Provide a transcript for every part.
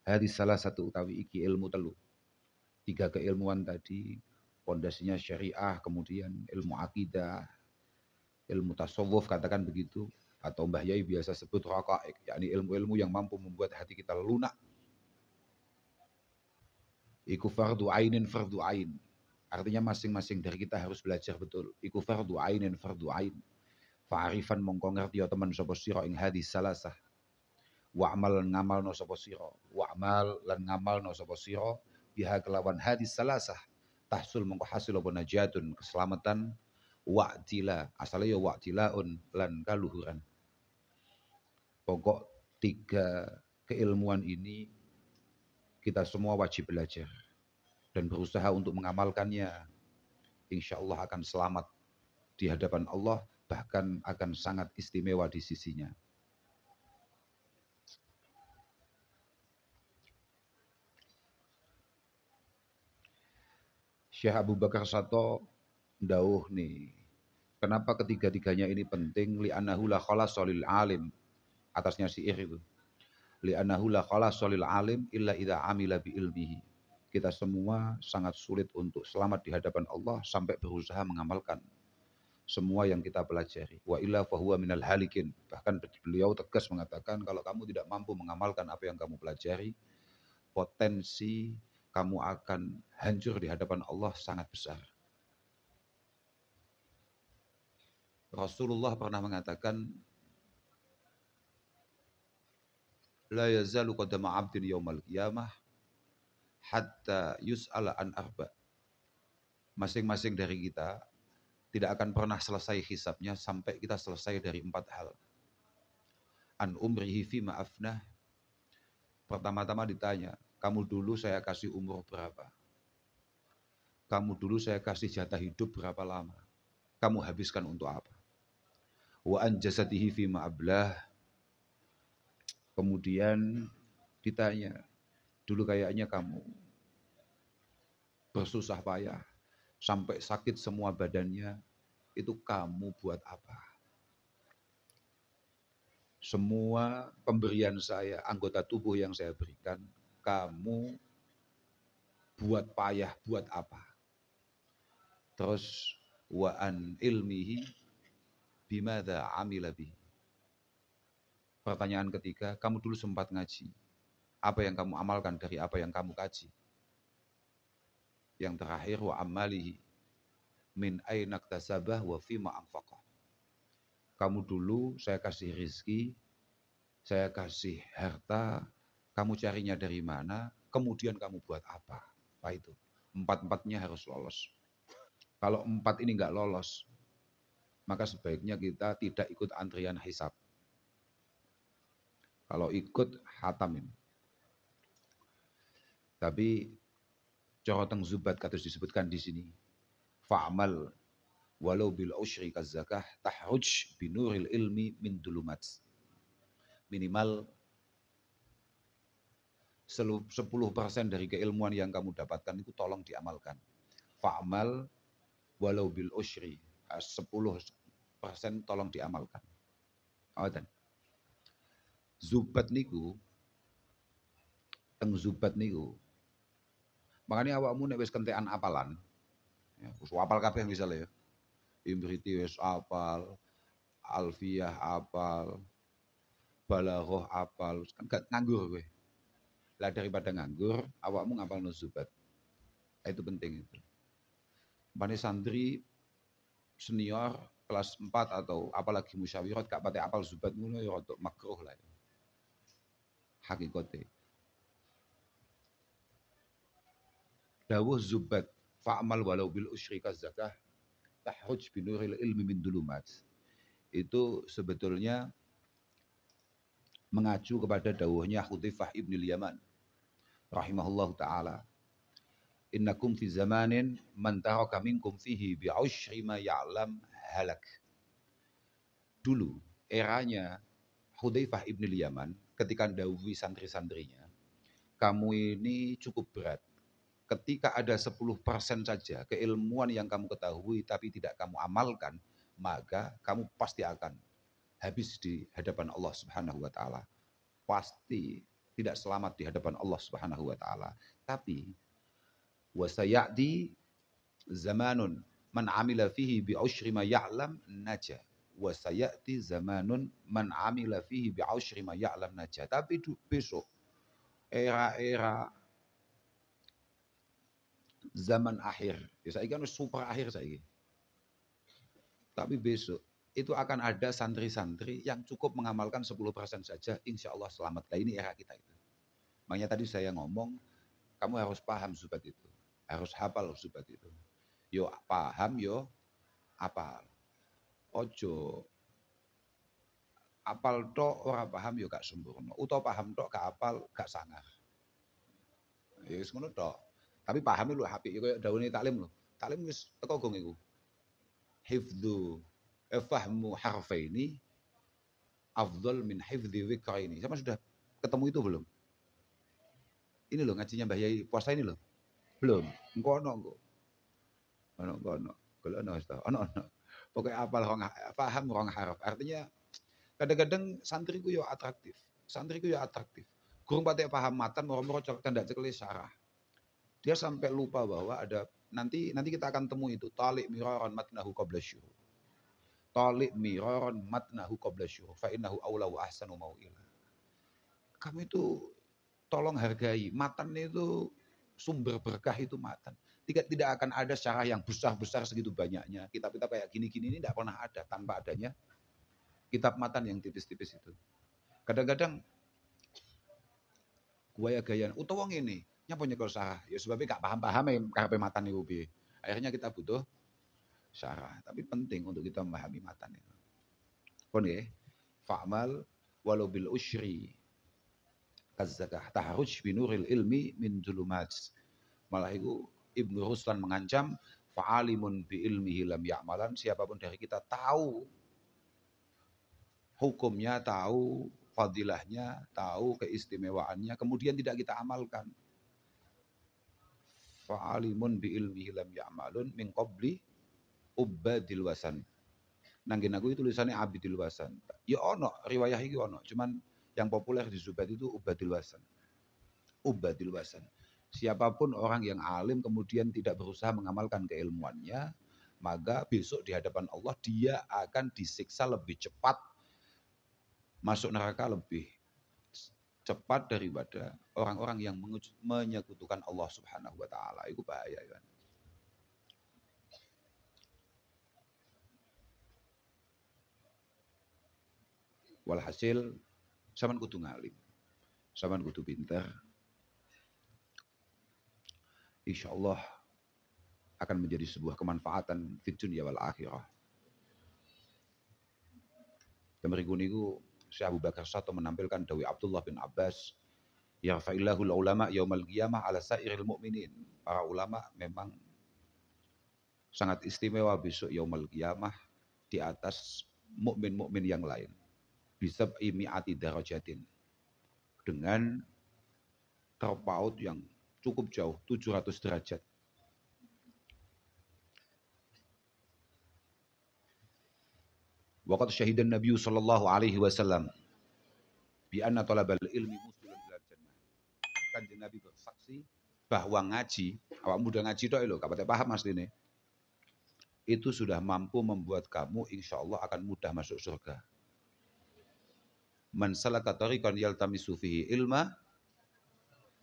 Hadis salah satu utawi iki ilmu telu. Tiga keilmuan tadi, pondasinya syariah, kemudian ilmu akidah, ilmu tasawuf katakan begitu, atau Mbah Yai biasa sebut raqaiq, yakni ilmu-ilmu yang mampu membuat hati kita lunak. Iku fardu ainin fardu ain. Artinya masing-masing dari kita harus belajar betul. Iku fardu ainin fardu ain. Fa'arifan mongko ngerti ya teman sapa sira ing hadis salasah. Wa'mal ngamal no sapa sira. Wa'mal lan ngamal no sapa sira biha kelawan hadis salasah. Tahsul mongko hasil apa najatun keselamatan wa'tila asale ya wa'tilaun lan kaluhuran. Pokok tiga keilmuan ini kita semua wajib belajar dan berusaha untuk mengamalkannya. Insya Allah akan selamat di hadapan Allah, bahkan akan sangat istimewa di sisinya. Syekh Abu Bakar Sato ndawuh nih, kenapa ketiga-tiganya ini penting? Li'annahu la khalasa lil alim. Atasnya syair itu. Li'annahu la khalasa lil alim illa idza amila bi ilmihi. Kita semua sangat sulit untuk selamat di hadapan Allah sampai berusaha mengamalkan semua yang kita pelajari. Wa illa fahuwa minal halikin. Bahkan beliau tegas mengatakan kalau kamu tidak mampu mengamalkan apa yang kamu pelajari, potensi kamu akan hancur di hadapan Allah sangat besar. Rasulullah pernah mengatakan, la yazalu qadama 'abdin yaumal qiyamah hatta yus'ala an arba. Masing-masing dari kita tidak akan pernah selesai hisabnya sampai kita selesai dari 4 hal. An umrihi fima afnah. Pertama-tama ditanya, kamu dulu saya kasih umur berapa? Kamu dulu saya kasih jatah hidup berapa lama? Kamu habiskan untuk apa? Wa an jasadihi fima ablah. Kemudian ditanya, dulu kayaknya kamu bersusah payah sampai sakit semua badannya, itu kamu buat apa? Semua pemberian saya, anggota tubuh yang saya berikan, kamu buat payah, buat apa? Terus wa an ilmihi bimadza amila bihi. Pertanyaan ketiga, kamu dulu sempat ngaji. Apa yang kamu amalkan dari apa yang kamu kaji? Yang terakhir wa amalihi min aina iktasabah wa fima anfaqah. Kamu dulu saya kasih rizki, saya kasih harta, kamu carinya dari mana, kemudian kamu buat apa? Apa itu? Empat-empatnya harus lolos. Kalau empat ini nggak lolos, maka sebaiknya kita tidak ikut antrian hisab. Kalau ikut hatamin. Tapi coroteng zubat katus disebutkan di sini. Fa'amal walau bil usyri kazakah tahruj binuril ilmi min dulumat. Minimal 10% dari keilmuan yang kamu dapatkan itu tolong diamalkan. Fa'amal walau bil usyri 10% tolong diamalkan. Awatan. Zubat niku teng zubat niku. Makanya awakmu nek wis kentekan apalan, ya, wis apal kabeh misalnya ya. Imriti wis apal, alfiyah apal, balaghah apal, kan gak nganggur kowe. Lah daripada nganggur, awakmu ngapalno zubat. Itu penting itu. Bani santri senior kelas 4 atau apalagi musyawirat gak pate apal zubat ngono ya rada makruh lah. Hakikate. Dawuh zubat fa'mal walau bil usyrika zakah tahruj binuril ilmi min dulumat. Itu sebetulnya mengacu kepada dawuhnya Hudzaifah ibn Yaman rahimahullah ta'ala. Innakum fi zamanin man taraka minkum fihi bi usyri ma ya'lam halak. Dulu eranya Hudzaifah ibn Yaman ketika dawuhi santri-santrinya, kamu ini cukup berat. Ketika ada 10% saja keilmuan yang kamu ketahui tapi tidak kamu amalkan, maka kamu pasti akan habis di hadapan Allah Subhanahu wa taala. Pasti. tidak selamat di hadapan Allah Subhanahu wa taala. Tapi wasayati zamanun man amila fihi bi usyri ma ya'lam naja. Wasayati zamanun man amila fihi bi usyri ma ya'lam naja. Tapi besok era-era zaman akhir, ya saya kan super akhir saya. Tapi besok itu akan ada santri-santri yang cukup mengamalkan 10% saja, insya Allah selamat. Nah ini era kita itu. Makanya tadi saya ngomong, kamu harus paham zubat itu. Harus hafal zubat itu. Yo paham, yo apal. Ojo apal tok ora paham yo gak sempurna. Utawa paham tok gak apal gak sangar. Ya wis ngono tok. Tapi paham lho apik yo koyo dawuhe taklim lho. Taklim wis teko gong iku. Hifdzu fahmu harfaini afdal min hifdzi wikraini. Sama sudah ketemu itu belum? Ini loh ngajinya Mbah Yai puasa ini loh. Belum. Engko ono engko. Ono. Kalau ono wis ono. Pokoknya apal paham rong harf. Artinya kadang-kadang santriku yo atraktif. Santriku yo atraktif. Gurung patek paham matan moro-moro candak cekeli syarah. Dia sampai lupa bahwa ada nanti kita akan temu itu talik miraran matnahu qabla syuruh. Talik miraran matnahu qabla syuruh fa innahu aula wa ahsanu mau'ila. Kamu itu tolong hargai matan itu sumber berkah itu matan. Tidak akan ada syarah yang besar-besar segitu banyaknya. Kitab-kitab kayak gini-gini ini tidak pernah ada tanpa adanya kitab matan yang tipis-tipis itu. Kadang-kadang gaya-gayaan utawa ngene nyapa nyekel syarah ya sebabnya gak paham-paham ya karepe matan niku piye. Akhirnya kita butuh syarah, tapi penting untuk kita memahami matan itu. Pun nggih, fa'mal walau bil usyri kazzakah taharuj binuril ilmi min zulumat. Malah itu Ibnu Ruslan mengancam fa'alimun bi ilmihi lam ya'malan, siapapun dari kita tahu hukumnya, tahu fadilahnya, tahu keistimewaannya, kemudian tidak kita amalkan. Fa'alimun bi ilmihi lam ya'malun min qabli ubadil wasan. Nanggen aku itu tulisannya Abidil Wasan. Ya ono, riwayah iki ono, cuman yang populer di Zubat itu Ubadil Wasan. Ubadil Wasan. Siapapun orang yang alim kemudian tidak berusaha mengamalkan keilmuannya, maka besok di hadapan Allah dia akan disiksa lebih cepat, masuk neraka lebih cepat daripada orang-orang yang menyekutukan Allah Subhanahu wa taala. Itu bahaya kan. Walhasil sampean kudu ngalim. Sampean kudu pinter. Insyaallah akan menjadi sebuah kemanfaatan fid dunya wal akhirah. Kemeriku niku Syekh Abu Bakar Sato menampilkan Dawi Abdullah bin Abbas, yarfa'illahul ulama yaumal qiyamah ala sairil mu'minin. Para ulama memang sangat istimewa besok yaumul qiyamah di atas mukmin-mukmin yang lain. Bisab'i mi'ati darajatin. Dengan terpaut yang cukup jauh, 700 derajat. Waqad syahidan Nabi sallallahu alaihi wasallam bi anna talabal ilmi musilun ila jannah. Kanjeng Nabi bersaksi bahwa ngaji, awak muda ngaji tok lho, kapate paham asline. Itu sudah mampu membuat kamu insyaallah akan mudah masuk surga. Man salaka tariqan yaltamisu fihi ilma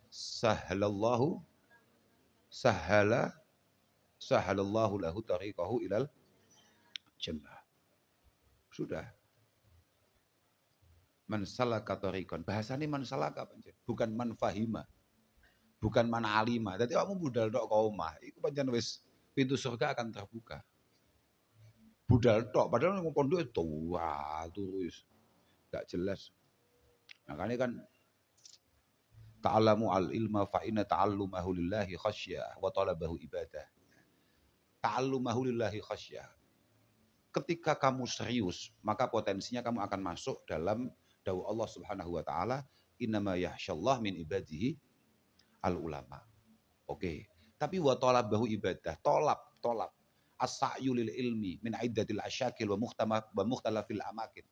sahalallahu lahu tariqahu ilal jannah. Sudah. Man salaka tariqan. Bahasane man salaka pancen, bukan man fahima. Bukan man alima. Dadi kamu budal tok ka omah, iku pancen wis pintu surga akan terbuka. Budal tok padahal ngomong pondok tua terus gak jelas. Makanya kan ta'allamu al-ilma fa inna ta'allumahu lillahi khasyah wa talabahu ibadah. Ta'allumahu lillahi khasyah. Ketika kamu serius, maka potensinya kamu akan masuk dalam dawuh Allah Subhanahu wa taala, innama yakhsyallah min ibadihi al-ulama. Oke. Tapi wa talabahu ibadah, tolab. As-sa'yu lil ilmi min iddatil asyakil wa mukhtalafil amakin.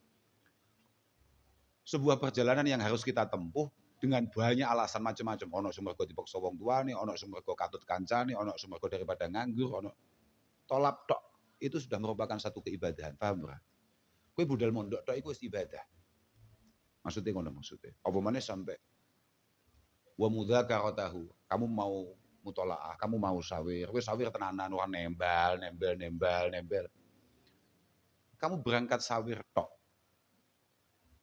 Sebuah perjalanan yang harus kita tempuh dengan banyak alasan macam-macam. Ono sing mergo dipaksa wong tuane, ono sing mergo katut kancane, ono sing mergo daripada nganggur, ono tolap tok. Itu sudah merupakan satu keibadahan, paham ora? Kowe budal mondok tok iku wis ibadah. Maksudnya ngono maksudnya. Apa meneh sampai wa mudzakaratahu. Kamu mau mutolaah, kamu mau sawir. Kowe sawir tenanan wah nembal. Kamu berangkat sawir tok.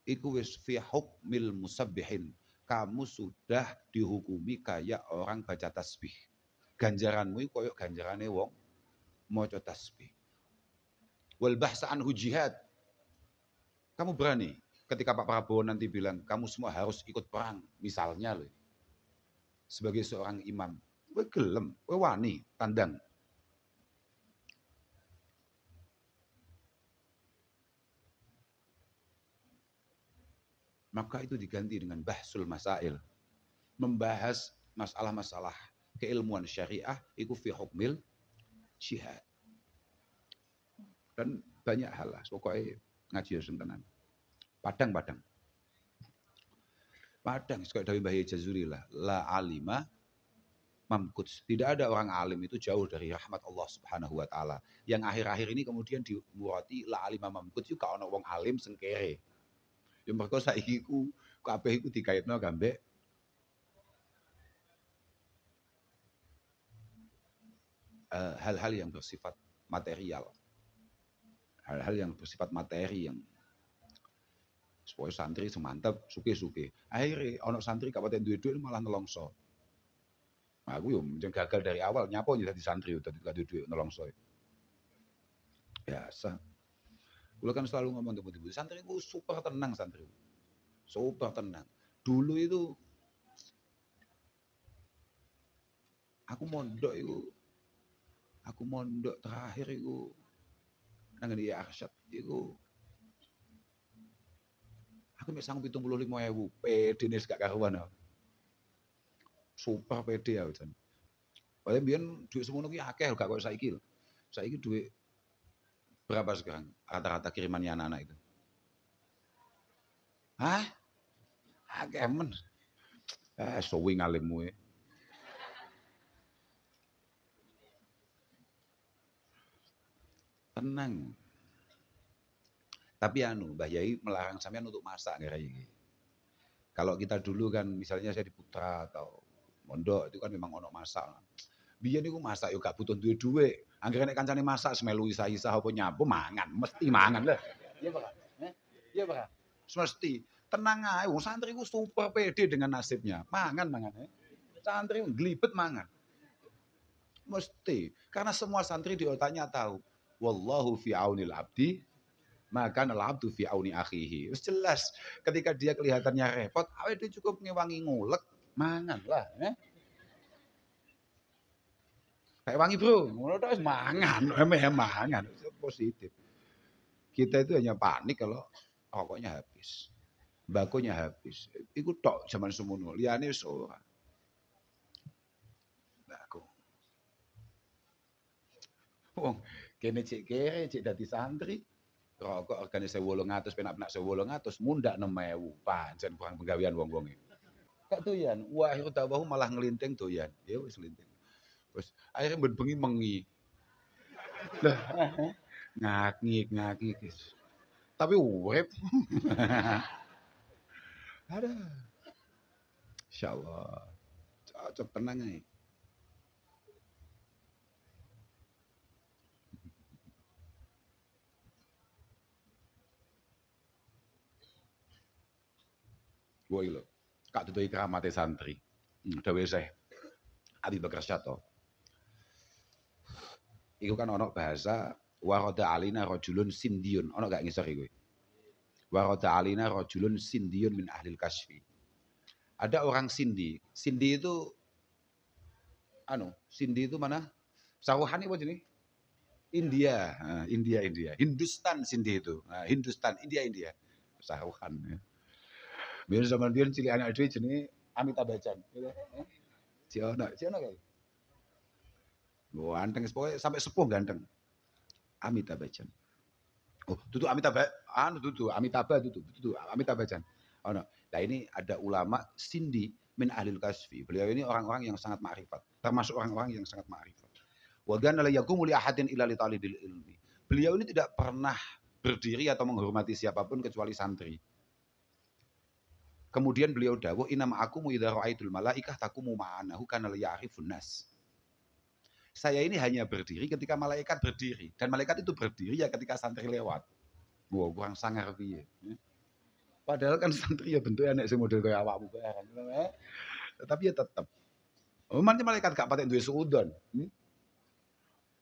Iku wis fi hukmil musabbihin. Kamu sudah dihukumi kayak orang baca tasbih. Ganjaranmu iku koyo ganjarane wong maca tasbih. Wal bahsa anhu jihad. Kamu berani ketika Pak Prabowo nanti bilang kamu semua harus ikut perang, misalnya loh. Sebagai seorang imam, kowe gelem, kowe wani tandang. Maka itu diganti dengan bahsul masail. Membahas masalah-masalah keilmuan syariah itu fi hukmil jihad. Dan banyak hal lah, pokoknya ngaji tenan. Padang. Sekali dari Mbah Jazuli lah. La alima mamkuts. Tidak ada orang alim itu jauh dari rahmat Allah Subhanahu wa taala. Yang akhir-akhir ini kemudian dimurati la alima mamkuts juga ana wong alim sing kere. Ya mergo saiki ku kabeh iku dikaitno kambek hal-hal yang bersifat material. Hal-hal yang bersifat materi yang supaya santri semantap suke-suke. Akhirnya ono santri kabupaten duit-duit malah nelongso. Nah, aku yo gagal dari awal nyapo jadi santri tadi duit nelongso. Biasa. Kulo kan selalu ngomong teman-teman, santri ku super tenang santri. Super tenang. Dulu itu aku mondok terakhir itu nang di Arsyad itu aku mek sanggup 75.000 pede nis gak karuan. Super pede ya jan. Padahal biyen duit semono ki akeh gak koyo saiki. Saiki duit berapa sekarang rata-rata kirimannya anak-anak itu? Hah? Akeh men. Suwi ngalimmu. Tenang. Tapi Mbah Yai melarang sampean untuk masak kayak gini. Kalau kita dulu kan misalnya saya di Putra atau Mondok itu kan memang ono masak. Biyen niku masak yo gak butuh duwe. Anggere nek kancane masak semelu isa-isa apa nyapu mangan, mesti mangan lah. Iya Pak. Iya Pak. Mesti. Tenang ae, wong santri ku super pede dengan nasibnya. Mangan. Santri glibet mangan. Mesti. Karena semua santri di otaknya tahu. Wallahu fi aunil abdi, maka al-abdu fi auni akhihi. Wis jelas ketika dia kelihatannya repot, awake dhewe cukup ngewangi ngulek, mangan lah, Kayak wangi bro, ngono tok wis mangan, mangan, positif. Kita itu hanya panik kalau rokoknya habis, bakonya habis. Iku tok zaman semono, liyane wis ora. Bako. Wong kene cek kere, cek dadi santri, rokok regane 1.800 penak-penak 1.800 mundak 6.000 pancen kurang penggawean wong-wong iki. Kak doyan, wah akhir dawahu malah ngelinting doyan. Ya wis ngelinting. Terus akhirnya bengi mengi. Lah, ngakik guys. Tapi urip. Ada. Insyaallah. Cocok tenang aja. Woi lho. Kak duduk keramate santri. Dawe Syekh Abi Bakar Syato. Iku kan ono bahasa warada alina rajulun sindiyun. Ono gak ngisor iku? Warada alina rajulun sindiyun min ahlil kasfi. Ada orang Sindi. Sindi itu Sindi itu mana? Saruhani apa jenis? India. India. Hindustan Sindi itu. Hindustan, India. Saruhan. Ya. Biar zaman dia cilik anak dhewe jenenge Amitabh Bachchan. Ciono kayak. Ganteng pokoknya sampai sepuh ganteng. Amitabh Bachchan. Oh, tutu Amitabh Bachchan. Amitabh Bachchan. Oh no. Nah ini ada ulama Sindi min ahlil kasfi. Beliau ini orang-orang yang sangat ma'rifat, termasuk orang-orang yang sangat ma'rifat. Wa kana la yaqumu li ahadin illa li talidil ilmi. Beliau ini tidak pernah berdiri atau menghormati siapapun kecuali santri. Kemudian beliau dawuh inam akumu idza ra'aitul malaikah taqumu ma'anahu kana la ya'rifun nas. Saya ini hanya berdiri ketika malaikat berdiri dan malaikat itu berdiri ya ketika santri lewat. Wah, kurang sangar piye. Padahal kan santri ya bentuknya nek sing model kaya awakmu barang. Tapi ya tetep. Mane malaikat gak patek duwe suudon.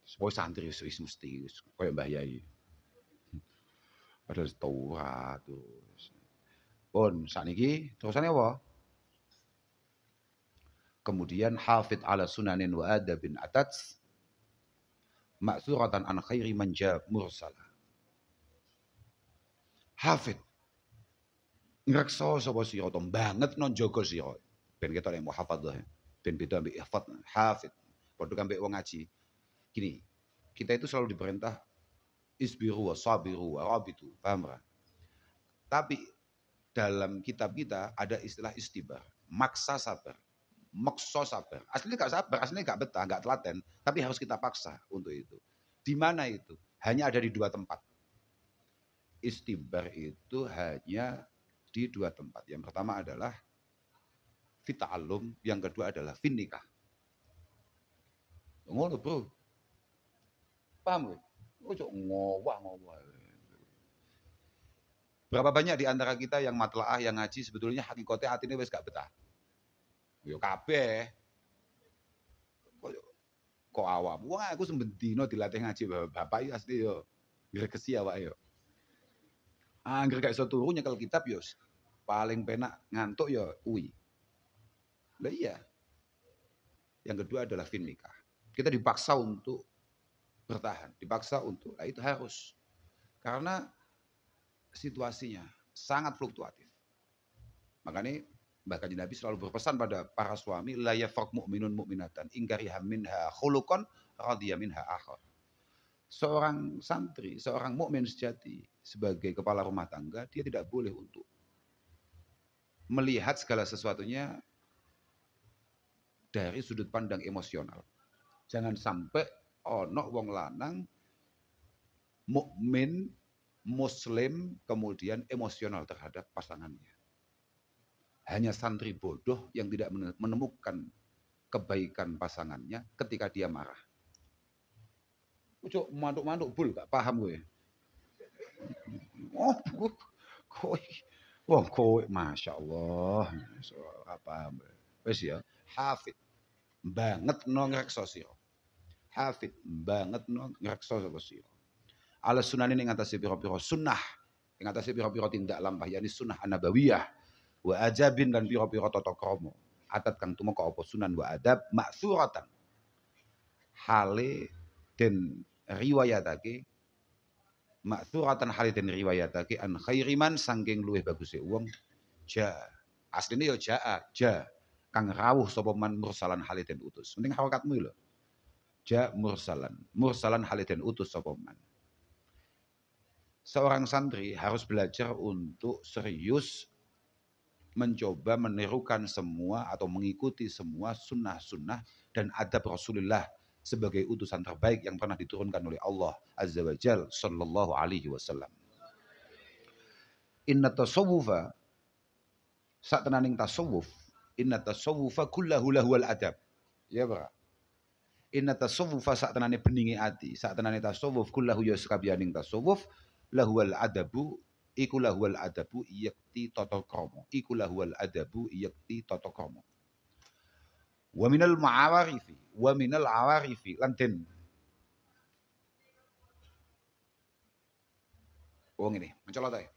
Supaya santri wis mesti kaya Mbah Yai. Padahal Taurat terus. Pun sakniki terusane apa? Kemudian hafid ala sunanin wa adabin atats ma'suratan an khairi man jab mursala. Hafid ngrekso sapa sira to banget non jaga sira ben ketok nek muhafadzah ben beda ambek ihfad. Hafid padha ambek wong ngaji. Gini, kita itu selalu diperintah isbiru wa sabiru wa rabitu, paham ra? Tapi dalam kitab kita ada istilah istibar, maksa sabar. Maksa sabar. Aslinya gak sabar, aslinya gak betah, gak telaten, tapi harus kita paksa untuk itu. Di mana itu? Hanya ada di dua tempat. Istibar itu hanya di dua tempat. Yang pertama adalah fita'allum, yang kedua adalah finnikah. Ngono, Bro. Paham gak? Ojo ngowah-ngowah. Berapa banyak di antara kita yang matlaah, yang ngaji sebetulnya hakikatnya hatinya wis gak betah. Yo kabeh. Kok awak? Wah, aku sembendino dilatih ngaji bapak iki asli yo gregesi awake yo. Angger gak iso turu nyekel kitab yo paling penak ngantuk yo kuwi. Lah iya. Yang kedua adalah fin nikah. Kita dipaksa untuk bertahan, dipaksa untuk itu harus. Karena situasinya sangat fluktuatif. Makanya bahkan Nabi selalu berpesan pada para suami la yafraq mu'minun mu'minatan in kariha minha khuluqan radiya minha akhar. Seorang santri, seorang mukmin sejati sebagai kepala rumah tangga, dia tidak boleh untuk melihat segala sesuatunya dari sudut pandang emosional. Jangan sampai ono wong lanang mukmin muslim kemudian emosional terhadap pasangannya. Hanya santri bodoh yang tidak menemukan kebaikan pasangannya ketika dia marah. Ucuk mantuk-mantuk bul gak paham gue. Oh, kowe Masya Allah. Apa wes ya, hafid banget no ngrekso sira. Hafid banget no ngrekso sapa sira. Ala sunanin ing atase pira-pira sunnah, ing atase pira-pira tindak lampah yakni sunnah an-nabawiyah. Wa ajabin dan pira-pira tata krama adat kang tumeka apa sunan wa adab maksuratan hale den riwayatake maksuratan hale den riwayatake an khairiman saking luwih baguse wong ja asline yo ja kang rawuh sapa man mursalan hale den utus penting harokatmu lho ja mursalan hale den utus sapa man. Seorang santri harus belajar untuk serius mencoba menirukan semua atau mengikuti semua sunnah-sunnah dan adab Rasulullah sebagai utusan terbaik yang pernah diturunkan oleh Allah Azza wa Jal sallallahu alaihi wasallam. Inna tasawwufa sak tenaning tasawuf, inna tasawwufa kullahu lahwal adab. Ya, Bro. Inna tasawwufa sak tenane beninge ati, sak tenane tasawuf kullahu ya sekabiyaning tasawuf lahwal adabu iku lahwal adabu yakti tata krama. Iku lahwal adabu yakti tata krama. Wa minal awarifi lan den. Oh ngene, mencolot ae.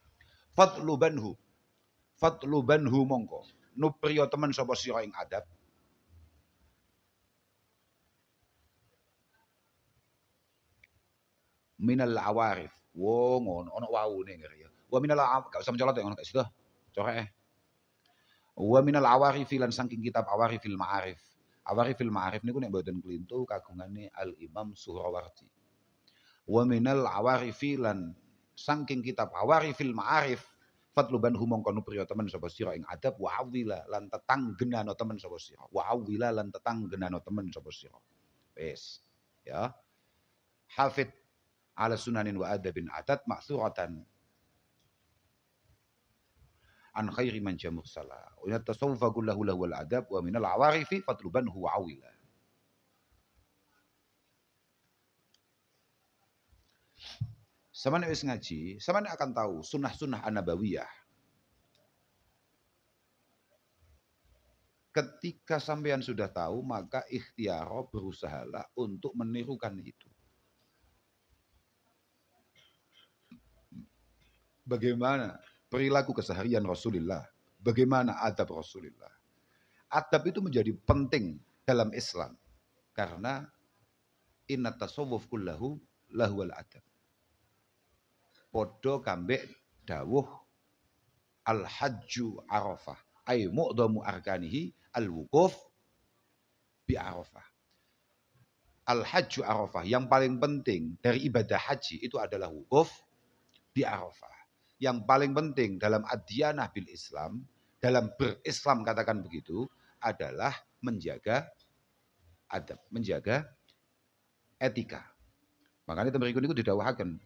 Fatlubanhu mongko. Nupriya temen sapa sira ing adab. Minal awarif. Wo ngono ana waune ngene ya. Wa minal gak usah mencolot ya ngono gak situ. Corek. Wa minal awarifi lan saking kitab Awarifil Ma'arif. Awarifil Ma'arif niku nek mboten klintu kagungane Al Imam Suhrawardi. Wa minal awarifi lan saking kitab Awarifil Ma'arif Fatluban humong kono priya temen sapa sira ing adab wa awila lan tetanggenano temen sapa sira. Wa awila lan tetanggenano temen sapa sira. Wis. Ya. Hafid ala sunanin wa adabin adat maksuratan an khairi man jamur salah. Wa tasawufa kullahu lahu wal adab wa minal awarifi fatluban huwa awila. Samane wis ngaji, samane akan tahu sunnah-sunnah an-nabawiyah. Ketika sampean sudah tahu, maka ikhtiar berusahalah untuk menirukan itu. Bagaimana perilaku keseharian Rasulullah? Bagaimana adab Rasulullah? Adab itu menjadi penting dalam Islam. Karena inna tasawwuf kullahu lahwal adab. Podo kambek dawuh al-hajju arafah. Ay mu'damu arkanihi al-wukuf bi arafah. Al-hajju arafah. Yang paling penting dari ibadah haji itu adalah wukuf di arafah. Yang paling penting dalam adyanah bil Islam, dalam berislam katakan begitu, adalah menjaga adab, menjaga etika. Makanya itu berikut itu didawahkan.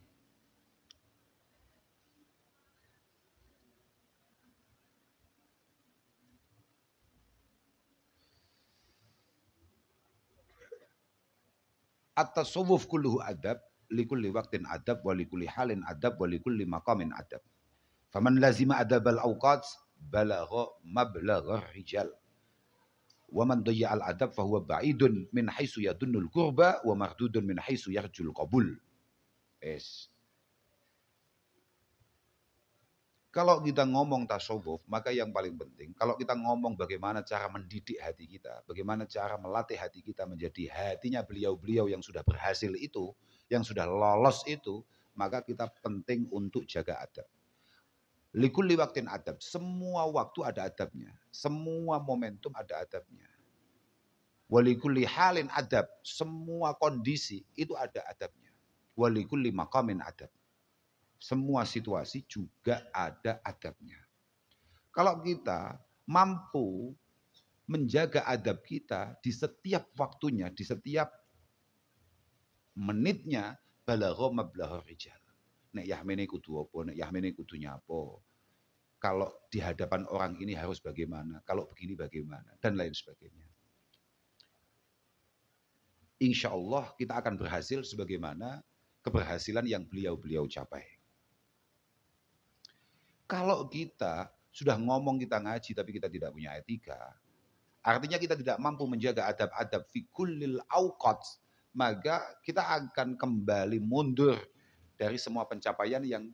At-tasawwuf kulluhu adab, likulli waqtin adab, wa likulli halin adab, wa likulli maqamin adab. Faman lazima adabal awqat, balagha mablagha rijal. Wa man dayya al adab fahuwa ba'idun min haitsu yadunnul qurba wa mardudun min haitsu yarjul qabul. Yes. Kalau kita ngomong tasawuf, maka yang paling penting, kalau kita ngomong bagaimana cara mendidik hati kita, bagaimana cara melatih hati kita menjadi hatinya beliau-beliau yang sudah berhasil itu, yang sudah lolos itu, maka kita penting untuk jaga adab. Likulli waktin adab, semua waktu ada adabnya, semua momentum ada adabnya. Walikulli halin adab, semua kondisi itu ada adabnya. Walikulli maqamin adab. Semua situasi juga ada adabnya. Kalau kita mampu menjaga adab kita di setiap waktunya, di setiap menitnya, balagha mablagha rijal. Nek yahmene kudu apa, nek yahmene kudu nyapa. Kalau di hadapan orang ini harus bagaimana, kalau begini bagaimana, dan lain sebagainya. Insya Allah kita akan berhasil sebagaimana keberhasilan yang beliau-beliau capai. Kalau kita sudah ngomong kita ngaji tapi kita tidak punya etika, artinya kita tidak mampu menjaga adab-adab fi kullil awqat, maka kita akan kembali mundur dari semua pencapaian yang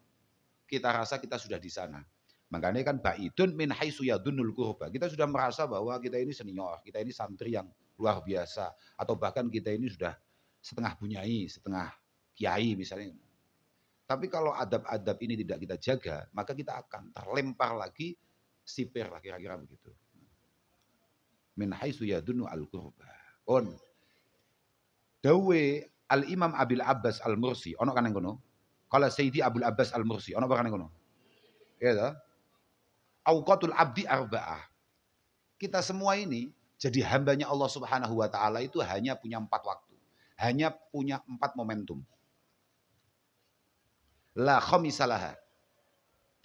kita rasa kita sudah di sana. Makanya kan ba'idun min haitsu yadunnul qurba. Kita sudah merasa bahwa kita ini senior, kita ini santri yang luar biasa, atau bahkan kita ini sudah setengah bunyai, setengah kiai misalnya. Tapi kalau adab-adab ini tidak kita jaga, maka kita akan terlempar lagi, sipir lah kira-kira begitu. Min haitsu yadunnu al-qurba. On. Dawe Al-Imam Abil Abbas Al-Mursi, ono kan yang kono? Kalau Sayyidi Abul Abbas Al-Mursi, ono kan yang kono? Ya toh? Auqatul abdi arba'ah. Kita semua ini jadi hambanya Allah Subhanahu wa taala itu hanya punya 4 waktu. Hanya punya 4 momentum. La khamisalaha.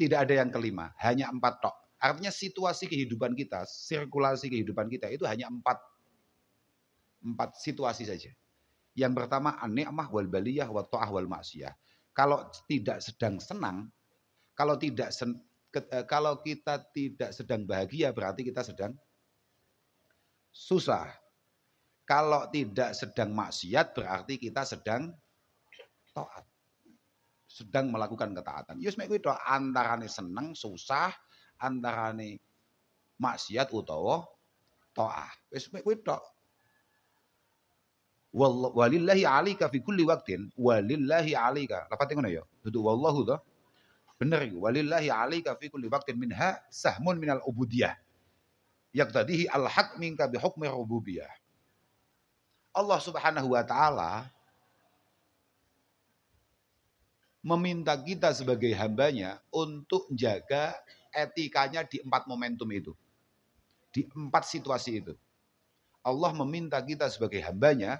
Tidak ada yang kelima, hanya 4 tok. Artinya situasi kehidupan kita, sirkulasi kehidupan kita itu hanya 4 situasi saja. Yang pertama an-ni'mah wal baliyah wa ta'ah wal ma'siyah. Kalau tidak sedang senang, kalau kita tidak sedang bahagia berarti kita sedang susah. Kalau tidak sedang maksiat berarti kita sedang taat. Sedang melakukan ketaatan. Yus mek kuwi tok antarane seneng, susah, antarane maksiat utawa taat. Wis mek kuwi tok. Walillahi 'alaika fi kulli waqtin, walillahi 'alaika. Lafate ngono ya. Dudu wallahu to. Bener iku. Walillahi 'alaika fi kulli waqtin minha sahmun minal ubudiyah. Yaqtadihi al-haq minka bi hukmi rububiyah. Allah Subhanahu wa taala meminta kita sebagai hambanya untuk jaga etikanya di 4 momentum itu. Di 4 situasi itu. Allah meminta kita sebagai hambanya,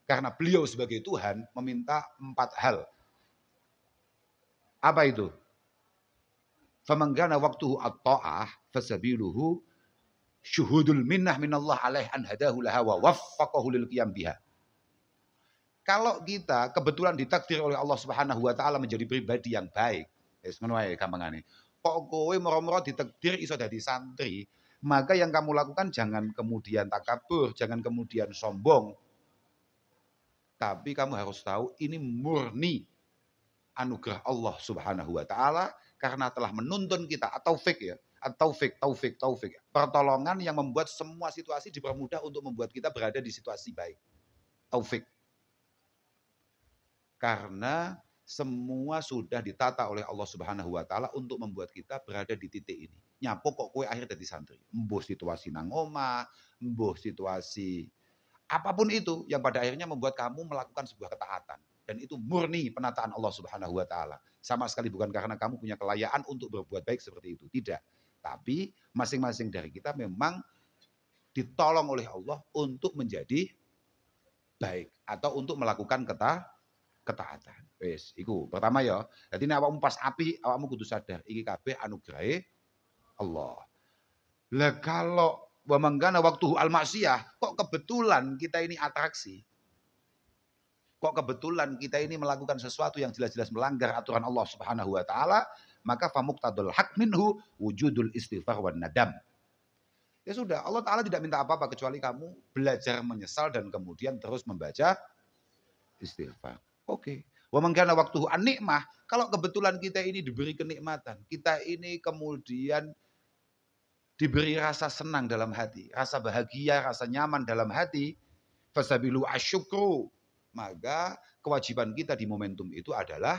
karena beliau sebagai Tuhan meminta 4 hal. Apa itu? Famanggana waktuhu at-ta'ah fasabiluhu syuhudul minnah minallah alaih an hadahu laha wa waffaqahu lil qiyam biha. Kalau kita kebetulan ditakdir oleh Allah Subhanahu wa taala menjadi pribadi yang baik, wis ngono wae gampangane. Kok kowe moro-moro ditakdir iso dadi santri, maka yang kamu lakukan jangan kemudian takabur, jangan kemudian sombong. Tapi kamu harus tahu ini murni anugerah Allah Subhanahu wa taala karena telah menuntun kita atau taufik ya, taufik. Pertolongan yang membuat semua situasi dipermudah untuk membuat kita berada di situasi baik. Taufik. Karena semua sudah ditata oleh Allah Subhanahu wa taala untuk membuat kita berada di titik ini. Nyapo kok kue akhir dadi santri. Mbuh situasi nang omah, mbuh situasi apapun itu yang pada akhirnya membuat kamu melakukan sebuah ketaatan dan itu murni penataan Allah Subhanahu wa taala. Sama sekali bukan karena kamu punya kelayaan untuk berbuat baik seperti itu, tidak. Tapi masing-masing dari kita memang ditolong oleh Allah untuk menjadi baik atau untuk melakukan ketaatan. Wis, iku pertama ya. Jadi nek awakmu pas api, awakmu kudu sadar iki kabeh anugrahe Allah. Lah kalau wa manggana waktu al-maksiyah, kok kebetulan kita ini atraksi. Kok kebetulan kita ini melakukan sesuatu yang jelas-jelas melanggar aturan Allah Subhanahu wa taala, maka famuqtadul haq minhu wujudul istighfar wan nadam. Ya sudah, Allah taala tidak minta apa-apa kecuali kamu belajar menyesal dan kemudian terus membaca istighfar. Oke. Wa man kana waktuhu an-nikmah, kalau kebetulan kita ini diberi kenikmatan, kita ini kemudian diberi rasa senang dalam hati, rasa bahagia, rasa nyaman dalam hati, fasabilu asyukru, maka kewajiban kita di momentum itu adalah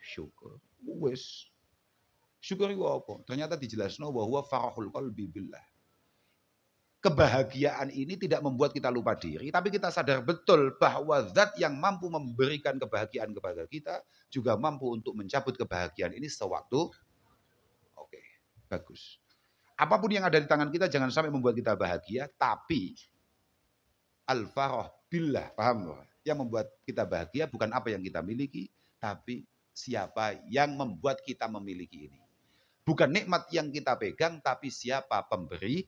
syukur. Wes. Syukur itu apa? Ternyata dijelasno bahwa farahul qalbi billah. Kebahagiaan ini tidak membuat kita lupa diri, tapi kita sadar betul bahwa zat yang mampu memberikan kebahagiaan kepada kita juga mampu untuk mencabut kebahagiaan ini sewaktu. Oke, bagus. Apapun yang ada di tangan kita jangan sampai membuat kita bahagia, tapi al-farah billah, paham? Yang membuat kita bahagia bukan apa yang kita miliki, tapi siapa yang membuat kita memiliki ini. Bukan nikmat yang kita pegang, tapi siapa pemberi.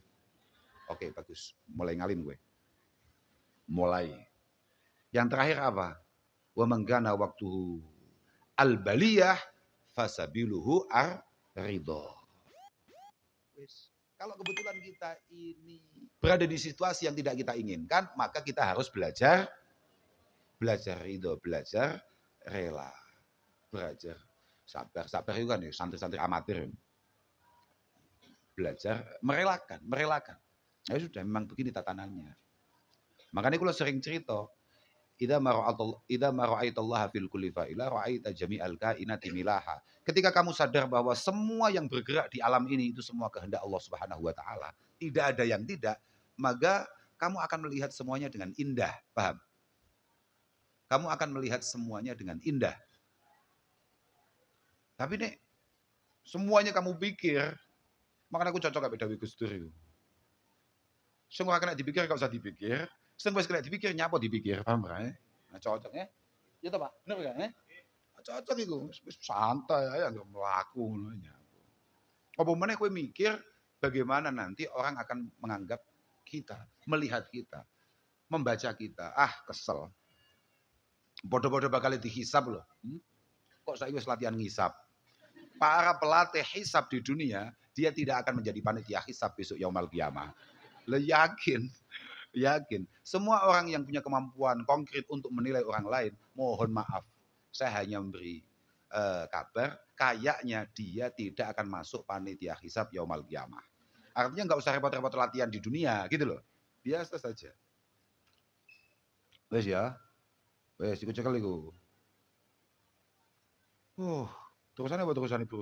Oke, bagus. Mulai ngalim gue. Mulai. Yang terakhir apa? Wa manggana waktu al-baliyah fasabiluhu ar-ridho. Kalau kebetulan kita ini berada di situasi yang tidak kita inginkan, maka kita harus belajar ridho, belajar rela, belajar sabar. Sabar itu kan ya santri-santri amatir. Belajar merelakan. Ya sudah, memang begini tatanannya. Makanya kalau sering cerita, idza mara'aitallaha fil kulli fa'ila ra'aita jami'al kainati milaha. Ketika kamu sadar bahwa semua yang bergerak di alam ini itu semua kehendak Allah Subhanahu wa taala, tidak ada yang tidak, maka kamu akan melihat semuanya dengan indah, paham? Kamu akan melihat semuanya dengan indah. Tapi nek semuanya kamu pikir, makanya aku cocok gak beda Gus Dur itu. Semua kena dipikir, gak usah dipikir. Semua kena dipikir, nyapa dipikir. Paham kan? Nah, cocok ya? Ya toh Pak? Bener kan? Cocok itu. Santai aja, gak melaku. Apa mana kowe mikir bagaimana nanti orang akan menganggap kita, melihat kita, membaca kita. Ah, kesel. Bodoh-bodoh bakal dihisab loh. Kok saya wis latihan ngisab? Para pelatih hisab di dunia, dia tidak akan menjadi panitia hisab besok yaumul qiyamah. Yakin. Semua orang yang punya kemampuan konkret untuk menilai orang lain, mohon maaf, saya hanya memberi kabar, kayaknya dia tidak akan masuk panitia hisab yaumul qiyamah. Artinya nggak usah repot-repot latihan di dunia, gitu loh. Biasa saja. Wes ya, wes ikut cekal iku. Terusannya apa terusan Ibu?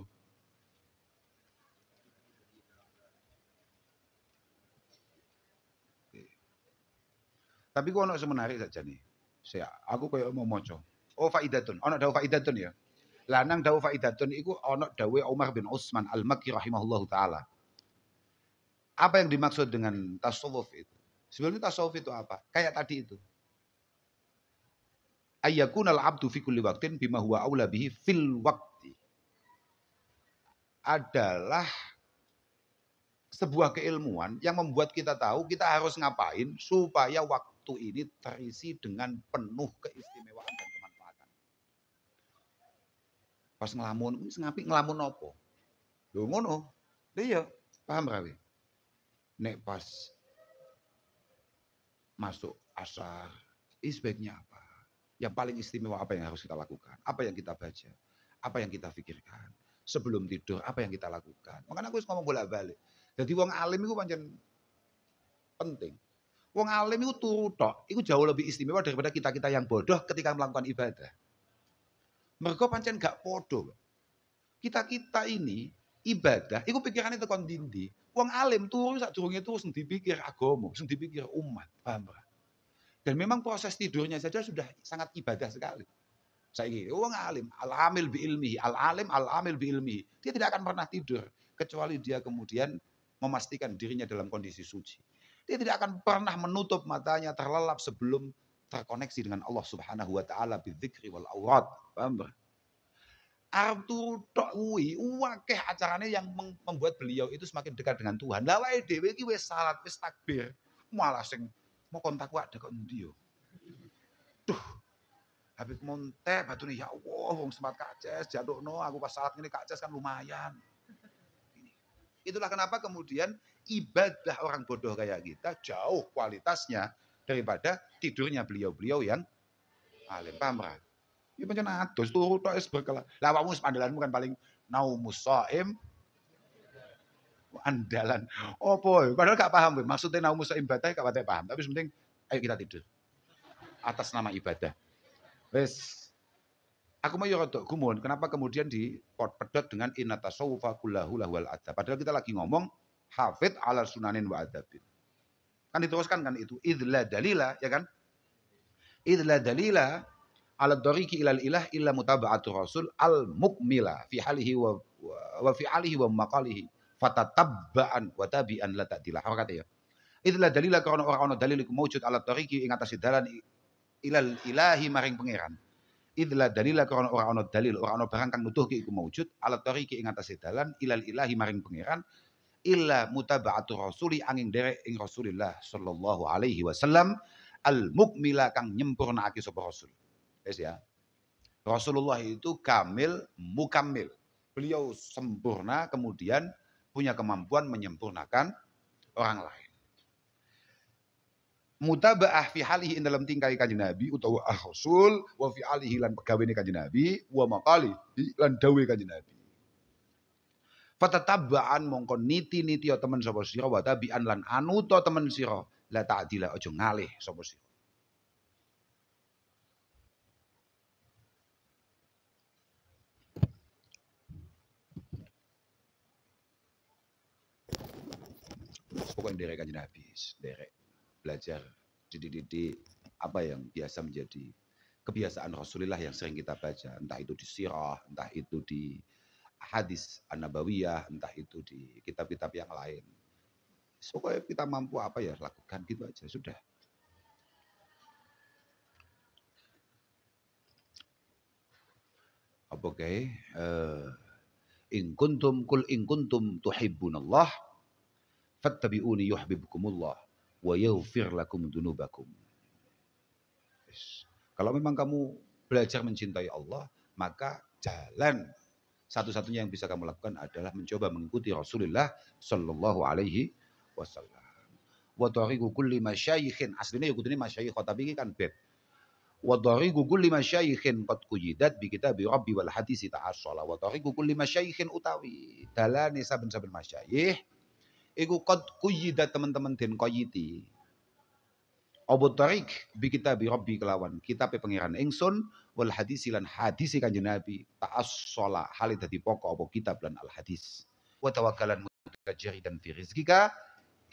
Tapi kok ono semenarik saja nih. Aku kayak mau moco. Oh faidatun. Ana dawuh faidatun ya. Lanang dawuh faidatun iku ana dawuh Umar bin Utsman Al-Makki rahimahullahu taala. Apa yang dimaksud dengan tasawuf itu? Sebenarnya tasawuf itu apa? Kayak tadi itu. Ayyakunal abdu fi kulli waqtin bima huwa aula bihi fil waqti. Adalah sebuah keilmuan yang membuat kita tahu kita harus ngapain supaya waktu ini terisi dengan penuh keistimewaan dan kemanfaatan. Pas ngelamun, ngapi ngelamun apa? Lho ngono. Iya, paham rawi. Nek pas masuk asar, sebaiknya apa? Yang paling istimewa apa yang harus kita lakukan? Apa yang kita baca? Apa yang kita pikirkan? Sebelum tidur, apa yang kita lakukan? Makanya aku ngomong bolak-balik. Jadi wong alim itu pancen penting. Wong alim itu turu tok, itu jauh lebih istimewa daripada kita-kita yang bodoh ketika melakukan ibadah. Mergo pancen gak podo. Kita-kita ini ibadah, itu pikirannya tekan dindi. Wong alim turu sadurunge turu sing dipikir agama, sing dipikir umat, paham ora? Dan memang proses tidurnya saja sudah sangat ibadah sekali. Saiki wong alim, al-amil bi ilmihi, al-alim al-amil bi ilmihi. Dia tidak akan pernah tidur kecuali dia kemudian memastikan dirinya dalam kondisi suci. Dia tidak akan pernah menutup matanya terlelap sebelum terkoneksi dengan Allah Subhanahu wa taala bidzikri wal aurat. Paham? Arab turu tok kuwi akeh acarane yang membuat beliau itu semakin dekat dengan Tuhan. Lah wae dhewe iki wis salat, wis takbir, malah sing mau kontak wae kok endi yo. Duh. Habis monte batune ya Allah wong sempat kaces jatuhno aku pas salat ngene kaces kan lumayan. Itulah kenapa kemudian ibadah orang bodoh kayak kita jauh kualitasnya daripada tidurnya beliau-beliau yang alim. Paham ra? Ya pancen adus turu tok wis berkala. Lah awakmu andalanmu kan paling naumus shaim andalan. Opo? Padahal gak paham maksudnya naumus shaim ibadah gak paham. Tapi penting ayo kita tidur. Atas nama ibadah. Wes aku mau yorotok gumun, kenapa kemudian dipedot dengan inna tasawufa kullahu lahwal adab. Padahal kita lagi ngomong hafid ala sunanin wa adabin. Kan diteruskan kan itu. Idla dalila, ya kan? Idla dalila ala dhariki ilal ilah illa mutaba'atu rasul al-mukmila fi halihi wa fi alihi wa maqalihi fatatabba'an wa tabi'an la ta'dila. Apa kata ya? Idla dalila karena orang-orang dalil iku mawjud ala dhariki ing atase dalan ilal ilahi maring pangeran. Idla dalila karena orang ono dalil, orang ono barang kang nuduhke iku maujud alat tariki ing atase dalan ilal ilahi maring pangeran illa mutaba'atu rasuli angin derek ing Rasulillah sallallahu alaihi wasallam al mukmila kang nyempurnakake sapa rasul. Wes ya. Rasulullah itu kamil, mukammil. Beliau sempurna kemudian punya kemampuan menyempurnakan orang lain. Mutaba'ah fi halihi dalam tingkai kanjeng Nabi utawa Rasul wa fi alihi lan pegawene kanjeng Nabi wa maqali lan dawe kanjeng Nabi. Fatatabba'an mongko niti-niti temen sapa sira wa tabi'an lan anuta temen sira la ta'dila aja ngalih sapa sira. Pokoknya derek kanjeng Nabi, derek belajar didik-didik apa yang biasa menjadi kebiasaan Rasulullah yang sering kita baca, entah itu di sirah, entah itu di hadis an-nabawiyah, entah itu di kitab-kitab yang lain. Pokoknya kita mampu apa ya lakukan gitu aja sudah. Oke, in kuntum tuhibbunallah fattabi'uni yuhibbukumullah wa yaghfir lakum dzunubakum. Kalau memang kamu belajar mencintai Allah, maka jalan satu-satunya yang bisa kamu lakukan adalah mencoba mengikuti Rasulullah sallallahu alaihi wasallam. Wa tariqu kulli masyayikhin, aslinya ya kudune masyayikh tapi ini kan bab. Wa tariqu kulli masyayikhin qad quyidat bi kitabi rabbi wal hadisi ta'assala. Wa tariqu kulli masyayikhin utawi dalane saben-saben masyayikh iku qad quyidat teman-teman den qayiti. Abu Tariq bi kitabi Rabbi kelawan kitabe pangeran ingsun wal hadis lan hadis kanjeng Nabi ta'assala hal dadi pokok apa kitab lan al hadis. Wa tawakkalan mutajaridan fi rizqika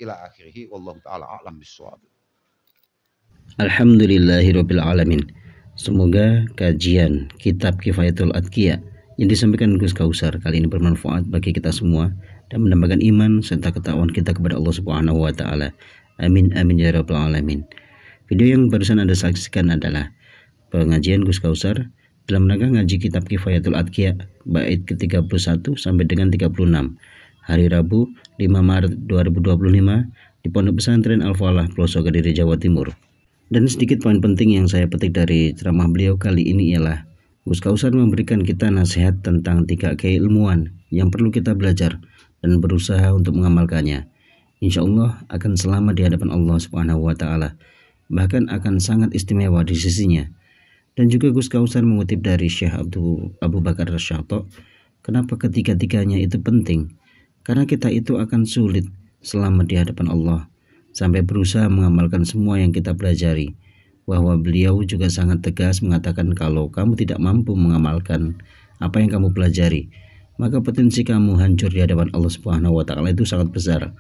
ila akhirih wallahu taala a'lam bissawab. Alhamdulillahirabbil alamin. Semoga kajian kitab Kifayatul Adqiya yang disampaikan Gus Kausar kali ini bermanfaat bagi kita semua dan menambahkan iman serta ketakwaan kita kepada Allah Subhanahu wa taala. Amin amin ya rabbal alamin. Video yang barusan Anda saksikan adalah pengajian Gus Kausar dalam rangka ngaji kitab Kifayatul Adqiya bait ke-31 sampai dengan 36 hari Rabu 5 Maret 2025 di Pondok Pesantren Al-Falah, Pelosok Kediri, Jawa Timur. Dan sedikit poin penting yang saya petik dari ceramah beliau kali ini ialah Gus Kausar memberikan kita nasihat tentang 3 keilmuan yang perlu kita belajar dan berusaha untuk mengamalkannya. Insya Allah akan selamat di hadapan Allah Subhanahu wa taala, bahkan akan sangat istimewa di sisinya. Dan juga Gus Kausar mengutip dari Syekh Abu Bakar Rasyahto, kenapa ketiga-tiganya itu penting? Karena kita itu akan sulit selamat di hadapan Allah sampai berusaha mengamalkan semua yang kita pelajari. Bahwa beliau juga sangat tegas mengatakan kalau kamu tidak mampu mengamalkan apa yang kamu pelajari, maka potensi kamu hancur di hadapan Allah Subhanahu wa taala itu sangat besar.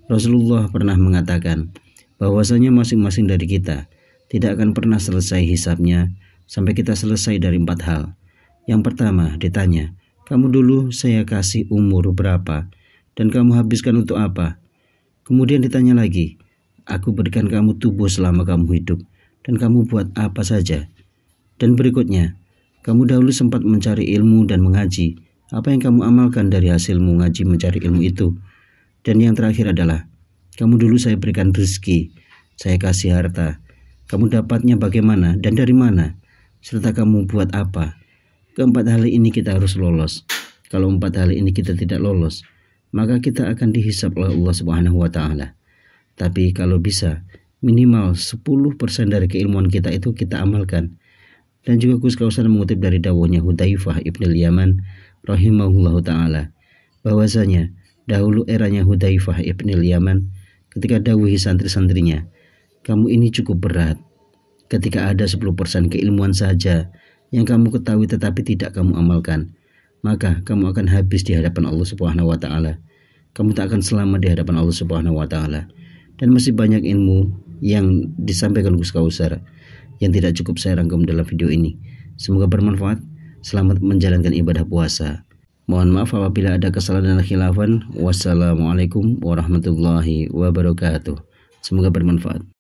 Rasulullah pernah mengatakan bahwasanya masing-masing dari kita tidak akan pernah selesai hisabnya sampai kita selesai dari 4 hal. Yang pertama ditanya, kamu dulu saya kasih umur berapa dan kamu habiskan untuk apa? Kemudian ditanya lagi, aku berikan kamu tubuh selama kamu hidup dan kamu buat apa saja? Dan berikutnya, kamu dahulu sempat mencari ilmu dan mengaji, apa yang kamu amalkan dari hasilmu ngaji mencari ilmu itu? Dan yang terakhir adalah, kamu dulu saya berikan rezeki, saya kasih harta, kamu dapatnya bagaimana dan dari mana? Serta kamu buat apa? Keempat hal ini kita harus lolos. Kalau 4 hal ini kita tidak lolos, maka kita akan dihisab oleh Allah Subhanahu wa taala. Tapi kalau bisa minimal 10% dari keilmuan kita itu kita amalkan. Dan juga Gus Kausar mengutip dari dawuhnya Hudzaifah ibn al-Yaman rahimahullahu taala bahwasanya dahulu eranya Hudzaifah ibn al-Yaman ketika dawuhi santri-santrinya, kamu ini cukup berat. Ketika ada 10% keilmuan saja yang kamu ketahui tetapi tidak kamu amalkan, maka kamu akan habis di hadapan Allah Subhanahu wa taala. Kamu tak akan selamat di hadapan Allah Subhanahu wa taala. Dan masih banyak ilmu yang disampaikan Gus Kausar yang tidak cukup saya rangkum dalam video ini. Semoga bermanfaat. Selamat menjalankan ibadah puasa. Mohon maaf apabila ada kesalahan dan khilafan. Wassalamualaikum warahmatullahi wabarakatuh. Semoga bermanfaat.